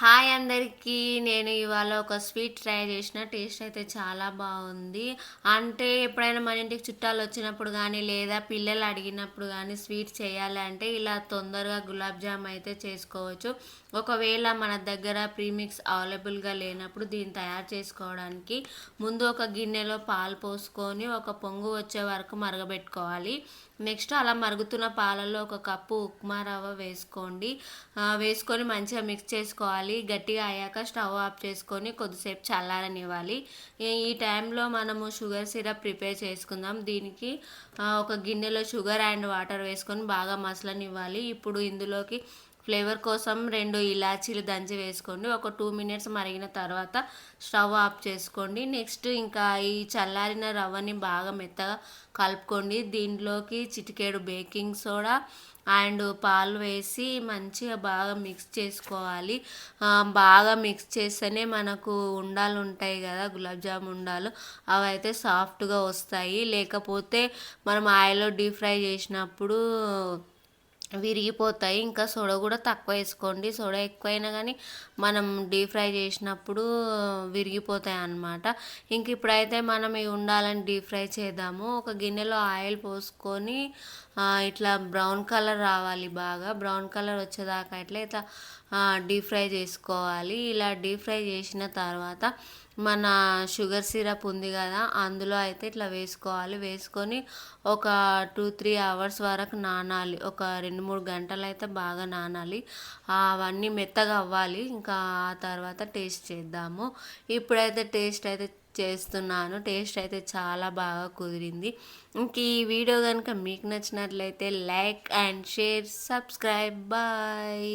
Hi అందరికీ. నేను ఇవాళ ఒక స్వీట్ ట్రై చేసిన. టేస్ట్ అయితే చాలా బాగుంది. అంటే ఎప్పుడైనా మన ఇంటికి చుట్టాలు వచ్చినప్పుడు కానీ లేదా పిల్లలు అడిగినప్పుడు కానీ స్వీట్ చేయాలి అంటే ఇలా తొందరగా గులాబ్ జామ్ అయితే చేసుకోవచ్చు. ఒకవేళ మన దగ్గర ప్రీమిక్స్ అవైలబుల్గా లేనప్పుడు దీన్ని తయారు చేసుకోవడానికి ముందు ఒక గిన్నెలో పాలు పోసుకొని ఒక పొంగు వచ్చే వరకు మరగబెట్టుకోవాలి. నెక్స్ట్ అలా మరుగుతున్న పాలల్లో ఒక కప్పు ఉప్మా రవ్వ వేసుకోండి. వేసుకొని మంచిగా మిక్స్ చేసుకోవాలి. గట్టిగా అయ్యాక స్టవ్ ఆఫ్ చేసుకొని కొద్దిసేపు చల్లారనివ్వాలి. ఈ టైంలో మనము షుగర్ సిరప్ ప్రిపేర్ చేసుకుందాం. దీనికి ఒక గిన్నెలో షుగర్ అండ్ వాటర్ వేసుకొని బాగా మసలనివ్వాలి. ఇప్పుడు ఇందులోకి ఫ్లేవర్ కోసం 2 ఇలాచీలు దంచి వేసుకోండి. ఒక 2 మినిట్స్ మరిగిన తర్వాత స్టవ్ ఆఫ్ చేసుకోండి. నెక్స్ట్ ఇంకా ఈ చల్లారిన రవ్వని బాగా మెత్తగా కలుపుకోండి. దీంట్లోకి చిటికెడు బేకింగ్ సోడా అండ్ పాలు వేసి మంచిగా బాగా మిక్స్ చేసుకోవాలి. బాగా మిక్స్ చేస్తేనే మనకు ఉండాలు ఉంటాయి కదా, గులాబ్ జామ్ ఉండాలు, అవి అయితే సాఫ్ట్గా వస్తాయి. లేకపోతే మనం ఆయిల్లో డీప్ ఫ్రై చేసినప్పుడు విరిగిపోతాయి. ఇంకా సోడా కూడా తక్కువ వేసుకోండి. సోడా ఎక్కువైనా కానీ మనం డీప్ ఫ్రై చేసినప్పుడు విరిగిపోతాయి అన్నమాట. ఇంక ఇప్పుడైతే మనం ఇవి ఉండాలని డీప్ ఫ్రై చేద్దాము. ఒక గిన్నెలో ఆయిల్ పోసుకొని ఇట్లా బ్రౌన్ కలర్ రావాలి. బాగా బ్రౌన్ కలర్ వచ్చేదాకా ఇట్లా డీప్ ఫ్రై చేసుకోవాలి. ఇలా డీప్ ఫ్రై చేసిన తర్వాత మన షుగర్ సిరప్ ఉంది కదా, అందులో అయితే ఇట్లా వేసుకోవాలి. వేసుకొని ఒక 2-3 అవర్స్ వరకు నానాలి. ఒక 2-3 గంటలు అయితే బాగా నానాలి. అవన్నీ మెత్తగా అవ్వాలి. ఇంకా ఆ తర్వాత టేస్ట్ చేద్దాము. ఇప్పుడైతే టేస్ట్ అయితే చేస్తున్నాను. టేస్ట్ అయితే చాలా బాగా కుదిరింది. ఇంక ఈ వీడియో కనుక మీకు నచ్చినట్లయితే like and share, subscribe. Bye.